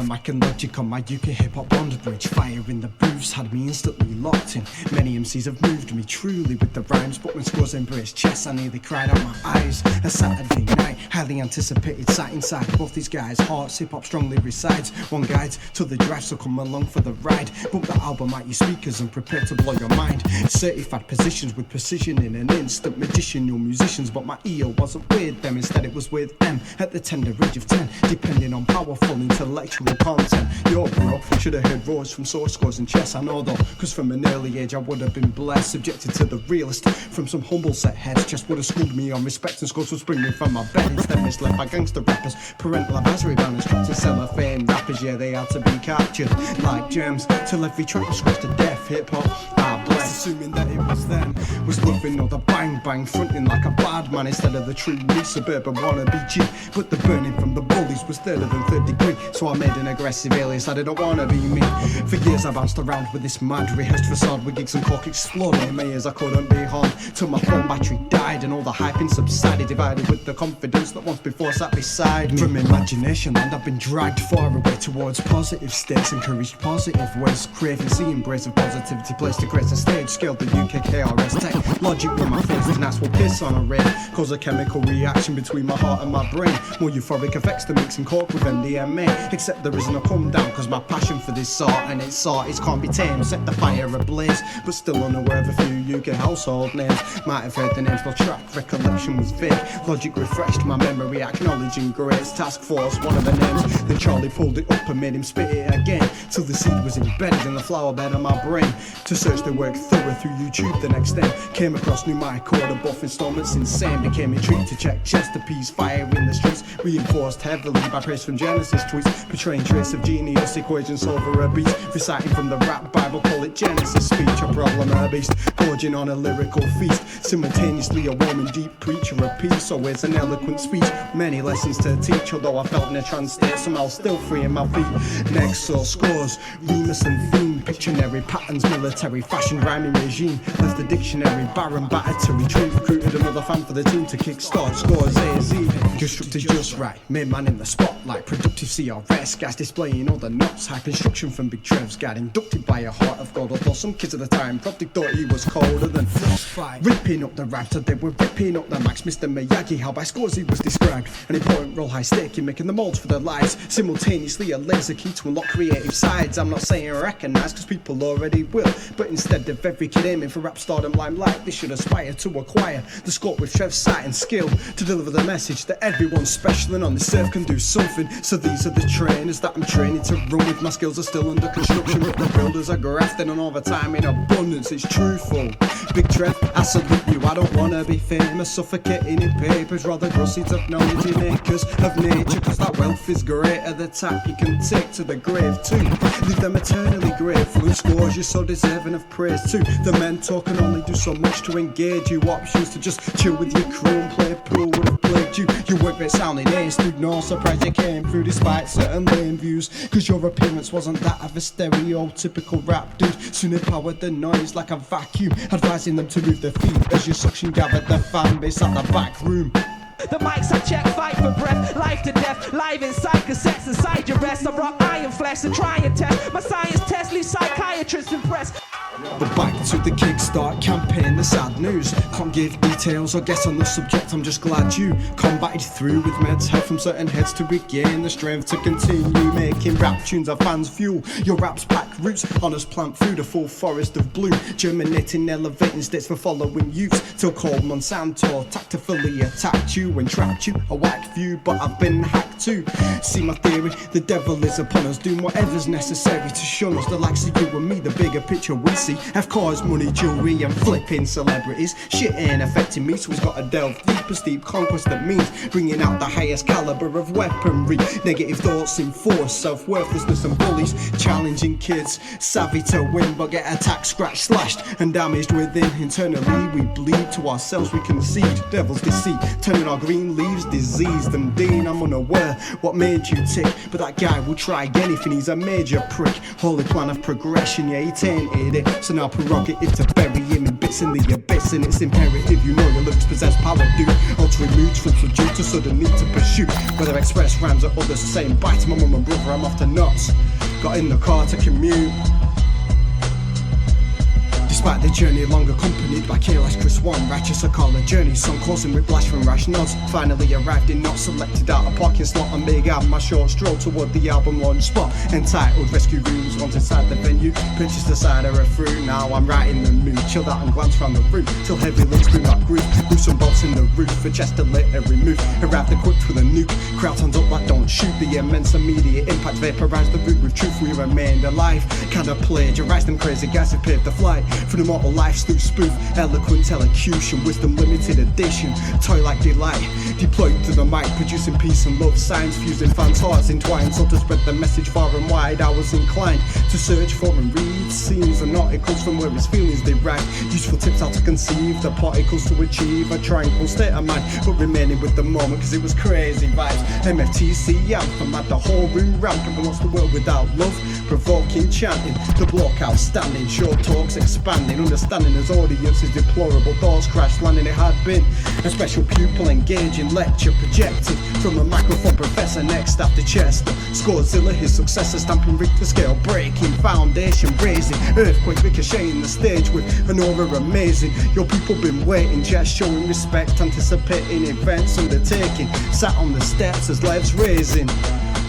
the mic and logic on my UK hip-hop bonded rage. Fire in the booths had me instantly locked in. Many MCs have moved me truly with the rhymes, but when Scores embraced chess, I nearly cried out my eyes. A Saturday night, highly anticipated, sat inside both these guys' hearts. Hip-hop strongly resides. One guide to the drive, so come along for the ride. Bump the album at your speakers and prepare to blow your mind. Certified positions with precision in an instant. Magician, your musicians, but my ear wasn't with them. Instead it was with them at the tender age of 10, depending on powerful intellectual content. Yo bro, should have heard roars from source scores and chess. I know though, cause from an early age I would have been blessed, subjected to the realist from some humble set heads. Chess would have schooled me on respect and scores would spring me from my bed. Instead misled by gangster rappers, parental advisory banners, trapped in cellophane rappers. Yeah, they had to be captured like gems till every track was scratched to death. Hip hop, I bless, assuming that it was them, was loving all the bang bang, fronting like a bad man instead of the true me suburban wannabe G. But the burning from the bullies was third than third degree, so I made an aggressive alias. I didn't wanna be me. For years I bounced around with this mad rehearsed facade with gigs and cork exploding in my ears. I couldn't be harmed till my phone battery died and all the hyping subsided, divided with the confidence that once before sat beside me. From imagination land I've been dragged far away towards positive states, encouraged positive ways, craving seeing embrace of positivity, placed to grace a stage, scaled the UK KRS tech logic with my face and that's what piss on a rail, cause a chemical reaction between my heart and my brain. More euphoric effects to mixing cork with MDMA, except there isn't a come down, cause my passion for this sort and its sort is can't be tamed. Set the fire ablaze, but still unaware of a few UK household names. Might have heard the names, but track recollection was vague. Logic refreshed my memory, acknowledging Grace Task Force, one of the names. Then Charlie pulled it up and made him spit it again, till the seed was embedded in the flower bed of my brain. To search the work thorough through YouTube the next day, came across new my quarter buff installments insane. Became intrigued to check Chesterpiece, fire in the streets, reinforced heavily by praise from Genesis tweets, portraying trace of genius equations over a beat, reciting from the rap Bible, call it Genesis speech. A problem, a beast, gorging on a lyrical feast, simultaneously a warm and deep preacher of peace. Always an eloquent speech, many lessons to teach, although I felt in a trance state, somehow still free in my feet. Next saw Scores, Remus and Theme, Pictionary patterns, military fashion, rhyming regime, left the dictionary barren, battered to retreat, recruited another fan for the team to kickstart Scorzayzee. Constructed just right, made man in the spotlight, productive CRS, guys displaying all the knots, hype instruction from Big Trev's, got inducted by a heart of gold, although some kids at the time probably thought he was colder than frostbite. Ripping up the rhymes, so they were ripping up the max. Mr. Miyagi, how by Scorzayzee was described, an important role, high stake in making the molds for their lives, simultaneously a laser key to unlock creative sides. I'm not saying recognise, cause people already will, but instead of every kid aiming for rap stardom limelight, they should aspire to acquire the scope with Trev's sight and skill to deliver the message that everyone's special and on this earth can do something. So these are the trainers that I'm training to run with. My skills are still under construction, but the builders are grafting on all the time in abundance. It's truthful. Big Trev, I salute you. I don't wanna be famous, suffocating in papers, rather grow seeds of knowledge in acres of nature, cause that wealth is greater. The type you can take to the grave too, leave them eternally grateful. And Scores, you're so deserving of praise too. The mentor can only do so much to engage you. Options to just chill with your crew and play pool would have plagued you. Your work rate sounding ace, dude, no surprise you came through despite certain lame views, cause your appearance wasn't that of a stereotypical rap dude. Soon it powered the noise like a vacuum, advising them to move their feet as your suction gathered their fan base at the back room. The mics I check, fight for breath, life to death, live inside cassettes inside your rest. I rock iron flesh and try and test my science test, leave psychiatrists impressed. But back to the Kickstart campaign, the sad news. Can't give details or guess on the subject, I'm just glad you combated through with meds, help from certain heads to regain the strength to continue making rap tunes our fans fuel. Your rap's pack roots, honest plant food, a full forest of bloom, germinating, elevating states for following youths, till cold Monsanto tactfully attacked you and trapped you. A whack view, but I've been hacked too. See my theory, the devil is upon us, doing whatever's necessary to shun us. The likes of you and me, the bigger picture we see, have caused money, jewelry and flipping celebrities. Shit ain't affecting me, so it's got to delve deeper, steep conquest that means bringing out the highest caliber of weaponry. Negative thoughts enforce self-worthlessness and bullies, challenging kids, savvy to win but get attacked, scratched, slashed and damaged within. Internally we bleed, to ourselves we concede devil's deceit, turning our green leaves diseased and Dean. I'm unaware what made you tick, but that guy will try again if he needs a major prick. Holy plan of progression, yeah, he tainted it, so now prerogative prerogative to bury him in bits in the abyss, and it's imperative you know your lyrics possess power, do altering moods from subdue to sudden need to pursue, whether express rhymes or others saying bye to my mum and brother, I'm off to nuts. Got in the car to commute. Despite the journey long accompanied by careless Chris One, righteous I call a journey song causing whiplash from rash nods. Finally arrived in not selected out a parking slot and big out my short stroll toward the album launch spot entitled Rescue Rooms. Once inside the venue, purchased a cider or fruit. Now I'm right in the mood, chilled out and glance round the room till heavy lids bring that groove. Move some bolts in the roof for chest to lit every move. Arrived equipped with a nuke, crowd turns up like don't shoot. The immense immediate impact vaporised the route with truth. We remained alive, kinda plagiarised them crazy guys who paved the flight for the mortal life through spoof, eloquent elocution, wisdom limited edition, toy like delight, deployed to the mic, producing peace and love, signs fusing fans' hearts entwined, so to spread the message far and wide. I was inclined to search for and read scenes and articles from where his feelings they ride, useful tips how to conceive the particles to achieve a tranquil state of mind, but remaining with the moment cause it was crazy vibes. MFTC anthem had the whole room rampant, and what's the world without love? Provoking chanting, the block outstanding, short talks expanding, understanding as audiences deplorable thoughts crash landing. It had been a special pupil engaging lecture projected from a microphone professor next after Chester. Scorzayzee, his successor, stamping Richter scale breaking, foundation raising, earthquake ricocheting the stage with an aura amazing. Your people been waiting, just showing respect, anticipating events undertaking, sat on the steps as lives raising.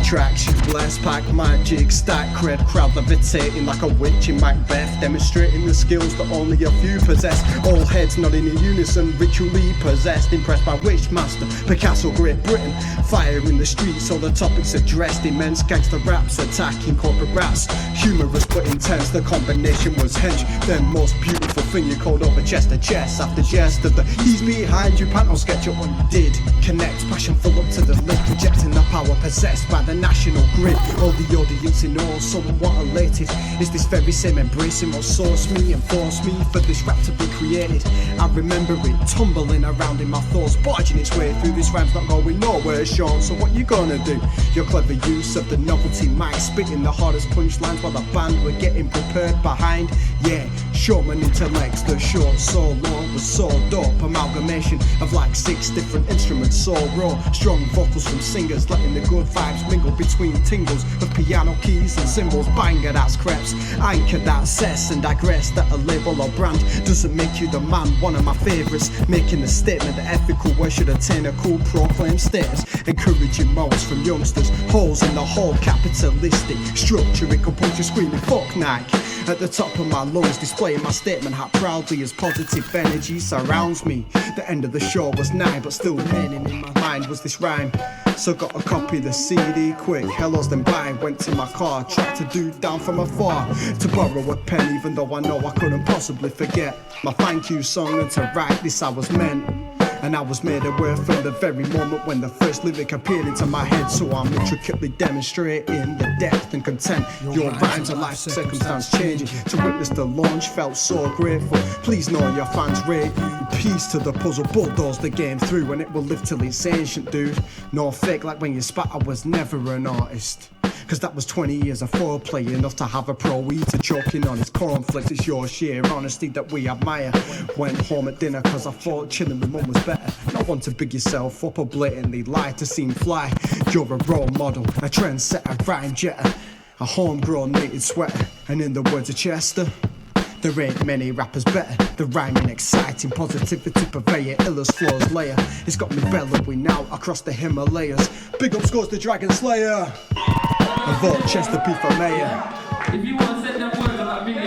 Traction, blast pack, magic, stack, cred, crowd levitating like a witch in Macbeth, demonstrating the skills that only a few possess. All heads nodding in unison, ritually possessed, impressed by Wishmaster, Picasso, Great Britain. Fire in the streets, all the topics addressed. Immense gangster raps attacking corporate rats. Humorous but intense, the combination was hench. Then most beautiful thing you called over chest to chest after jest of the he's behind you panel sketch up when you did connect, passion full up to the lid, projecting the power possessed by the national grid. All the audience in all somewhat elated is this very same embracing what sourced me and forced me for this rap to be created. I remember it tumbling around in my thoughts, barging its way through. This rhyme's not going nowhere, Sean, so what you gonna do? Your clever use of the novelty mic, spitting the hardest punchlines while the band were getting prepared behind. Yeah, showman intellects, the short solo was so dope, amalgamation of like 6 different instruments, so raw, strong vocals from singers, letting the good vibes mingle between tingles of piano keys and cymbals. Banger that's creps, anchor that cess and digress that a label or brand doesn't make you the man. One of my favourites, making the statement that ethical work should attain a cool proclaimed status, encouraging morals from youngsters, holes in the whole capitalistic structure, it composure screaming fuck Nike at the top of my lungs, displaying my statement how proudly as positive energy surrounds me. The end of the show was nigh, but still remaining in my mind was this rhyme. So got a copy of the CD quick, hellos then bye, went to my car, tracked a dude down from afar to borrow a pen, even though I know I couldn't possibly forget my thank you song, and to write this I was meant. And I was made aware from the very moment when the first lyric appeared into my head. So I'm intricately demonstrating the depth and content. Your rhymes are life circumstance changing. To witness the launch felt so grateful. Please know your fans rate you. Piece to the puzzle, bulldoze the game through, and it will live till it's ancient, dude. No fake like when you spat, I was never an artist. Cause that was 20 years of foreplay, enough to have a pro eater choking on his cornflakes. It's your sheer honesty that we admire. Went home at dinner cause I thought chilling with mum was better. Not one to big yourself up or blatantly lie to seem fly. You're a role model, a trendsetter, rhyme jetter, a homegrown native sweater. And in the words of Chester, there ain't many rappers better. The rhyming, exciting, positivity purveyor, illest flows layer. It's got me bellowing out across the Himalayas. Big up Scores the Dragon Slayer. And vote Chester P for mayor. If you want to set them words on that video,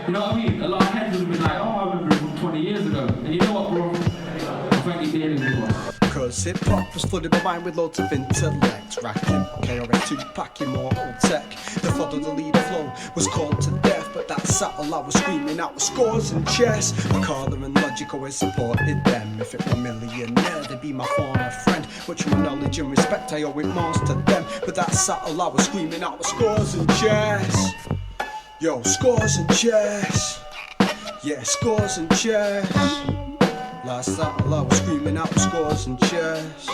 you know what I mean? A lot of heads would be like, oh, I remember it from 20 years ago. And you know what, bro? I'm frankly dealing with one. Cause hip hop has flooded my mind with loads of intellect. Racking, KRS2 packing more old tech. The fodder, the leader flow was called to death, but that saddle I was screaming out with scores and chess. Carter and Logic always supported them. If it were millionaire, they'd be my former friend. Much more knowledge and respect, I owe it most to them. But that saddle I was screaming out with scores and chess. Yo, scores and chess. Yeah, scores and chess. Last saddle I was screaming out with scores and chess.